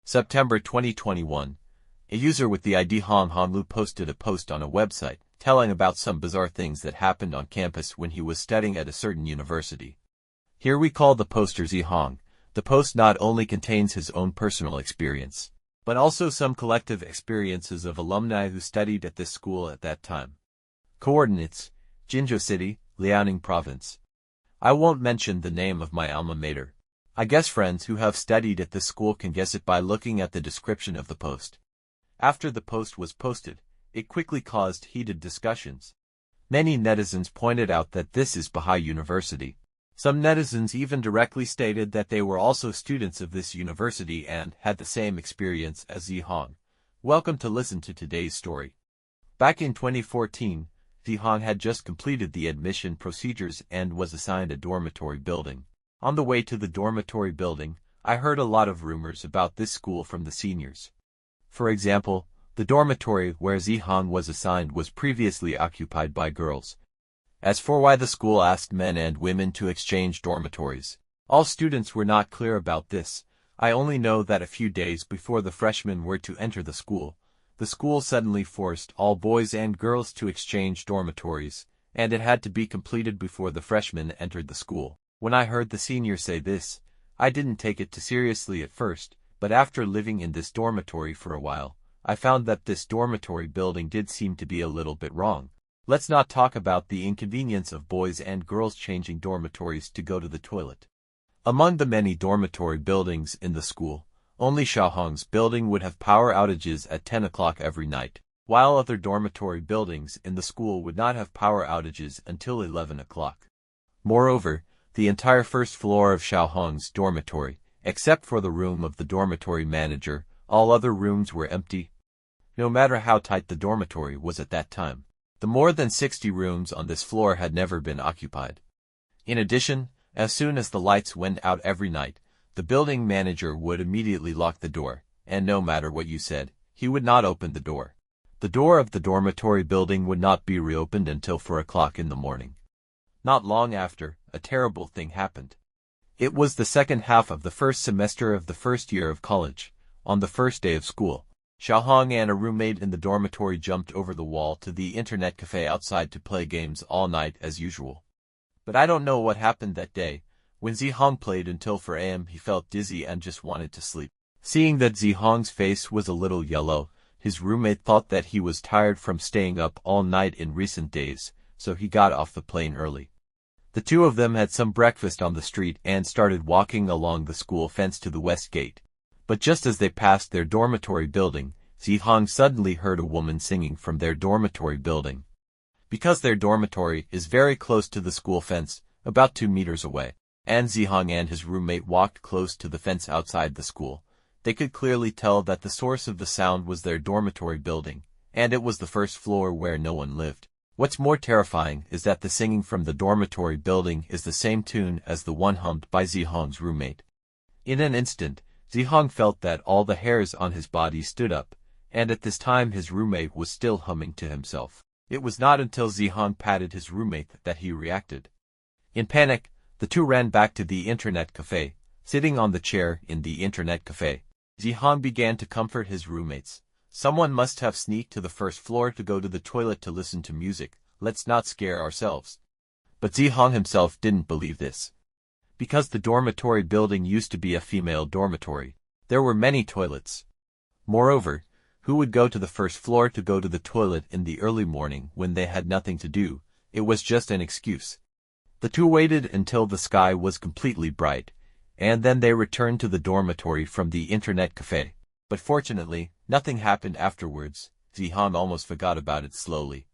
September 2021. A user with the ID Hong Hong Lu posted a post on a website telling about some bizarre things that happened on campus when he was studying at a certain university. Here we call the poster Z Hong. The post not only contains his own personal experience, but also some collective experiences of alumni who studied at this school at that time. Coordinates: Jinzhou City, Liaoning Province. I won't mention the name of my alma mater. I guess friends who have studied at this school can guess it by looking at the description of the post. After the post was posted, it quickly caused heated discussions. Many netizens pointed out that this is Bahai University. Some netizens even directly stated that they were also students of this university and had the same experience as Zihong. Welcome to listen to today's story. Back in 2014, Zihong had just completed the admission procedures and was assigned a dormitory building. On the way to the dormitory building, I heard a lot of rumors about this school from the seniors. For example, the dormitory where Zihong was assigned was previously occupied by girls. As for why the school asked men and women to exchange dormitories, all students were not clear about this. I only know that a few days before the freshmen were to enter the school suddenly forced all boys and girls to exchange dormitories, and it had to be completed before the freshmen entered the school. When I heard the senior say this, I didn't take it too seriously at first, but after living in this dormitory for a while, I found that this dormitory building did seem to be a little bit wrong. Let's not talk about the inconvenience of boys and girls changing dormitories to go to the toilet. Among the many dormitory buildings in the school, only Xiaohong's building would have power outages at 10 o'clock every night, while other dormitory buildings in the school would not have power outages until 11 o'clock. Moreover, the entire first floor of Xiaohong's dormitory, except for the room of the dormitory manager, all other rooms were empty. No matter how tight the dormitory was at that time, the more than 60 rooms on this floor had never been occupied. In addition, as soon as the lights went out every night, the building manager would immediately lock the door, and no matter what you said, he would not open the door. The door of the dormitory building would not be reopened until 4 o'clock in the morning. Not long after, a terrible thing happened. It was the second half of the first semester of the first year of college. On the first day of school, Xiaohong and a roommate in the dormitory jumped over the wall to the internet cafe outside to play games all night as usual. But I don't know what happened that day. When Zihong played until 4 a.m. he felt dizzy and just wanted to sleep. Seeing that Zihong's face was a little yellow, his roommate thought that he was tired from staying up all night in recent days, so he got off the plane early. The two of them had some breakfast on the street and started walking along the school fence to the west gate. But just as they passed their dormitory building, Zihong suddenly heard a woman singing from their dormitory building. Because their dormitory is very close to the school fence, about 2 meters away, and Zihong and his roommate walked close to the fence outside the school, they could clearly tell that the source of the sound was their dormitory building, and it was the first floor where no one lived. What's more terrifying is that the singing from the dormitory building is the same tune as the one hummed by Zihong's roommate. In an instant, Zihong felt that all the hairs on his body stood up, and at this time his roommate was still humming to himself. It was not until Zihong patted his roommate that he reacted. In panic, the two ran back to the internet cafe. Sitting on the chair in the internet cafe, Zihong began to comfort his roommates. Someone must have sneaked to the first floor to go to the toilet to listen to music. Let's not scare ourselves. But Zihong himself didn't believe this. Because the dormitory building used to be a female dormitory, there were many toilets. Moreover, who would go to the first floor to go to the toilet in the early morning when they had nothing to do? It was just an excuse. The two waited until the sky was completely bright, and then they returned to the dormitory from the internet cafe. But fortunately, nothing happened afterwards. Zihong almost forgot about it slowly.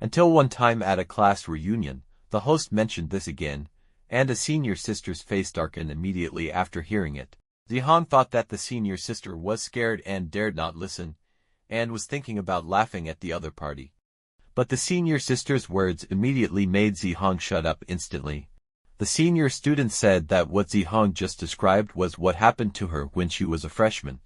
Until one time at a class reunion, the host mentioned this again, and a senior sister's face darkened immediately after hearing it. Zihong thought that the senior sister was scared and dared not listen, and was thinking about laughing at the other party. But the senior sister's words immediately made Zihong shut up instantly. The senior student said that what Zihong just described was what happened to her when she was a freshman.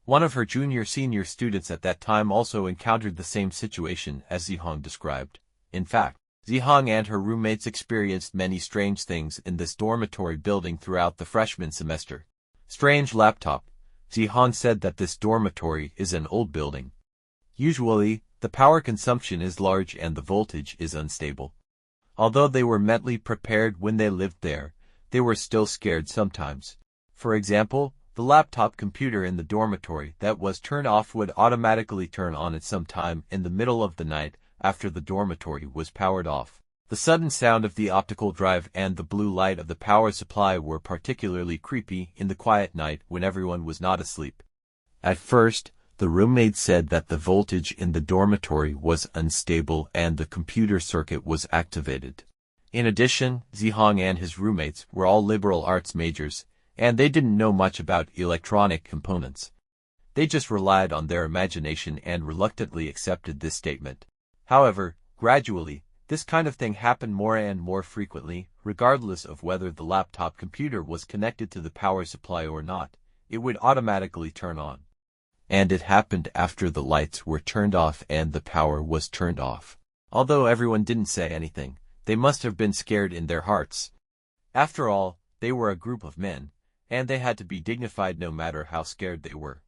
One of her senior students at that time also encountered the same situation as Zihong described. In fact, Zihong and her roommates experienced many strange things in this dormitory building throughout the freshman semester. Strange laptop, Zihong said that this dormitory is an old building. Usually, the power consumption is large and the voltage is unstable. Although they were mentally prepared when they lived there, they were still scared sometimes. For example, the laptop computer in the dormitory that was turned off would automatically turn on at some time in the middle of the night after the dormitory was powered off. The sudden sound of the optical drive and the blue light of the power supply were particularly creepy in the quiet night when everyone was not asleep. At first, the roommate said that the voltage in the dormitory was unstable and the computer circuit was activated. In addition, Zihong and his roommates were all liberal arts majors, and they didn't know much about electronic components. They just relied on their imagination and reluctantly accepted this statement. However, gradually, this kind of thing happened more and more frequently, regardless of whether the laptop computer was connected to the power supply or not. It would automatically turn on. And it happened after the lights were turned off and the power was turned off. Although everyone didn't say anything, they must have been scared in their hearts. After all, they were a group of men, and they had to be dignified no matter how scared they were.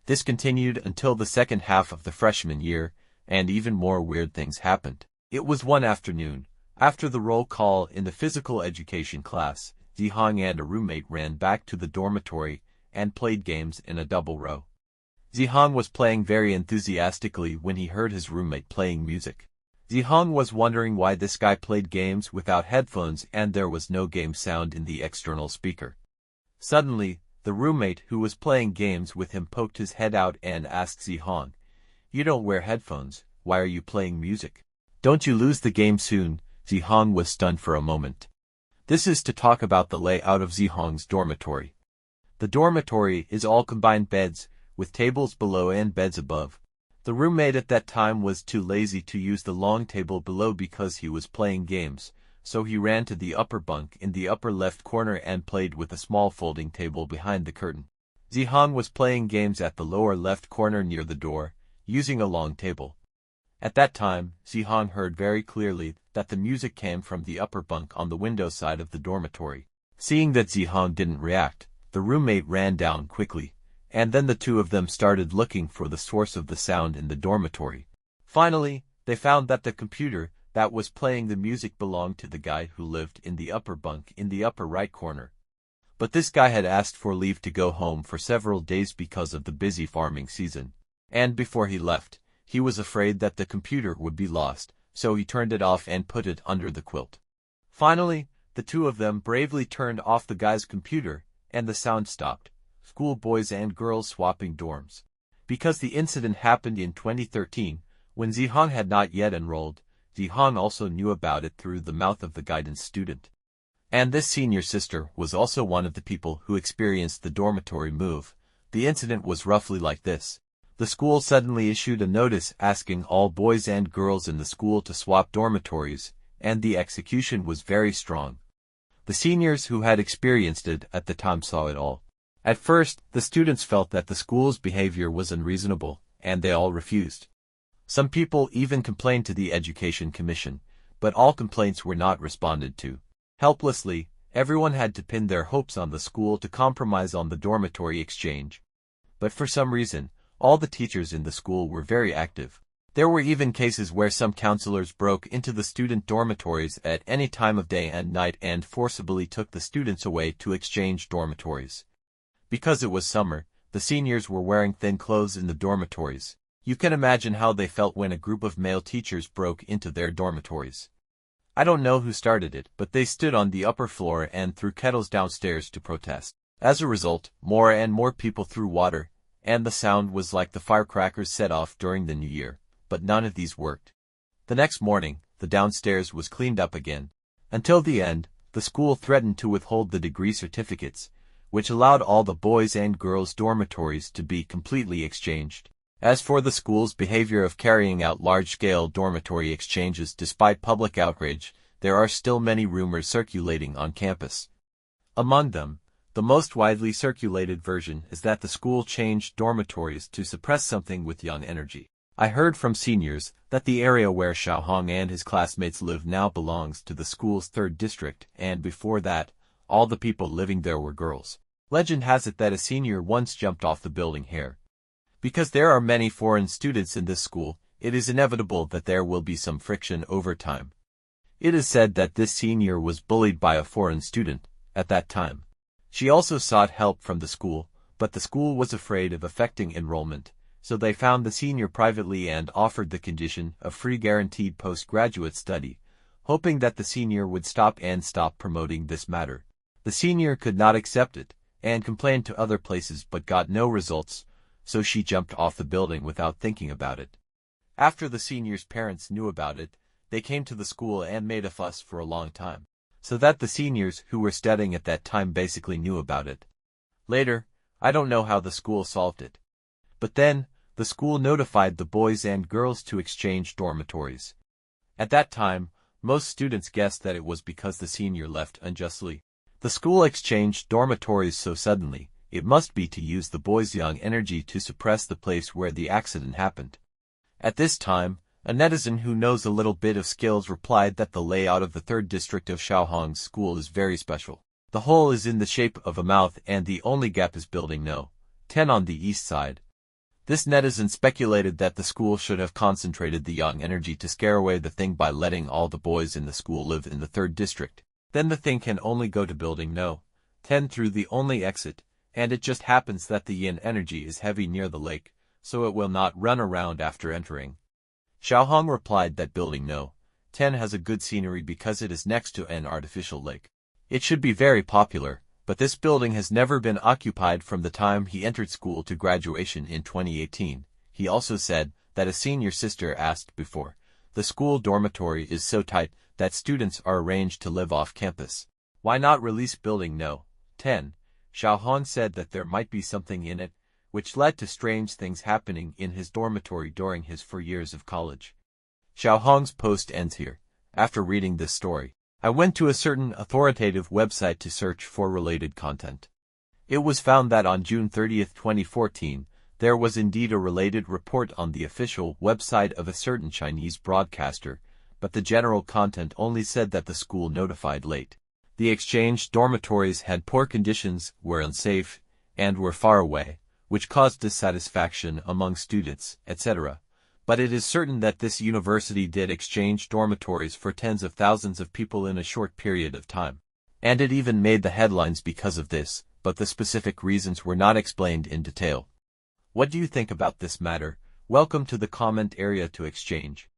This continued until the second half of the freshman year, and even more weird things happened. It was one afternoon, after the roll call in the physical education class, Zihong and a roommate ran back to the dormitory and played games in a double row. Zihong was playing very enthusiastically when he heard his roommate playing music. Zihong was wondering why this guy played games without headphones and there was no game sound in the external speaker. Suddenly, the roommate who was playing games with him poked his head out and asked Zihong, "You don't wear headphones, why are you playing music? Don't you lose the game soon?" Zihong was stunned for a moment. This is to talk about the layout of Zihong's dormitory. The dormitory is all combined beds, with tables below and beds above. The roommate at that time was too lazy to use the long table below because he was playing games, so he ran to the upper bunk in the upper left corner and played with a small folding table behind the curtain. Zihong was playing games at the lower left corner near the door, using a long table. At that time, Zihong heard very clearly that the music came from the upper bunk on the window side of the dormitory. Seeing that Zihong didn't react, the roommate ran down quickly, and then the two of them started looking for the source of the sound in the dormitory. Finally, they found that the computer that was playing the music belonged to the guy who lived in the upper bunk in the upper right corner. But this guy had asked for leave to go home for several days because of the busy farming season. And before he left, he was afraid that the computer would be lost, so he turned it off and put it under the quilt. Finally, the two of them bravely turned off the guy's computer, and the sound stopped. School boys and girls swapping dorms. Because the incident happened in 2013, when Zihong had not yet enrolled, Zihong also knew about it through the mouth of the guidance student. And this senior sister was also one of the people who experienced the dormitory move. The incident was roughly like this. The school suddenly issued a notice asking all boys and girls in the school to swap dormitories, and the execution was very strong. The seniors who had experienced it at the time saw it all. At first, the students felt that the school's behavior was unreasonable, and they all refused. Some people even complained to the Education Commission, but all complaints were not responded to. Helplessly, everyone had to pin their hopes on the school to compromise on the dormitory exchange. But for some reason, all the teachers in the school were very active. There were even cases where some counselors broke into the student dormitories at any time of day and night and forcibly took the students away to exchange dormitories. Because it was summer, the seniors were wearing thin clothes in the dormitories. You can imagine how they felt when a group of male teachers broke into their dormitories. I don't know who started it, but they stood on the upper floor and threw kettles downstairs to protest. As a result, more and more people threw water, and the sound was like the firecrackers set off during the New Year, but none of these worked. The next morning, the downstairs was cleaned up again. Until the end, the school threatened to withhold the degree certificates, which allowed all the boys' and girls' dormitories to be completely exchanged. As for the school's behavior of carrying out large-scale dormitory exchanges despite public outrage, there are still many rumors circulating on campus. Among them, the most widely circulated version is that the school changed dormitories to suppress something with young energy. I heard from seniors that the area where Xiaohong and his classmates live now belongs to the school's 3rd district, and before that, all the people living there were girls. Legend has it that a senior once jumped off the building here. Because there are many foreign students in this school, it is inevitable that there will be some friction over time. It is said that this senior was bullied by a foreign student at that time. She also sought help from the school, but the school was afraid of affecting enrollment, so they found the senior privately and offered the condition of free guaranteed postgraduate study, hoping that the senior would stop promoting this matter. The senior could not accept it, and complained to other places but got no results, so she jumped off the building without thinking about it. After the senior's parents knew about it, they came to the school and made a fuss for a long time, so that the seniors who were studying at that time basically knew about it. Later, I don't know how the school solved it. But then, the school notified the boys and girls to exchange dormitories. At that time, most students guessed that it was because the senior left unjustly. The school exchanged dormitories so suddenly, it must be to use the boys' young energy to suppress the place where the accident happened. At this time, a netizen who knows a little bit of skills replied that the layout of the 3rd district of Shaohong's school is very special. The hole is in the shape of a mouth and the only gap is building No. 10 on the east side. This netizen speculated that the school should have concentrated the young energy to scare away the thing by letting all the boys in the school live in the 3rd district. Then the thing can only go to building No. 10 through the only exit, and it just happens that the yin energy is heavy near the lake, so it will not run around after entering. Xiaohong replied that building No. 10 has a good scenery because it is next to an artificial lake. It should be very popular, but this building has never been occupied from the time he entered school to graduation in 2018. He also said that a senior sister asked before, the school dormitory is so tight that students are arranged to live off campus. Why not release building No. 10? Xiaohong said that there might be something in it, which led to strange things happening in his dormitory during his 4 years of college. Xiaohong's post ends here. After reading this story, I went to a certain authoritative website to search for related content. It was found that on June 30, 2014, there was indeed a related report on the official website of a certain Chinese broadcaster, but the general content only said that the school notified late. The exchanged dormitories had poor conditions, were unsafe, and were far away, which caused dissatisfaction among students, etc. But it is certain that this university did exchange dormitories for tens of thousands of people in a short period of time. And it even made the headlines because of this, but the specific reasons were not explained in detail. What do you think about this matter? Welcome to the comment area to exchange.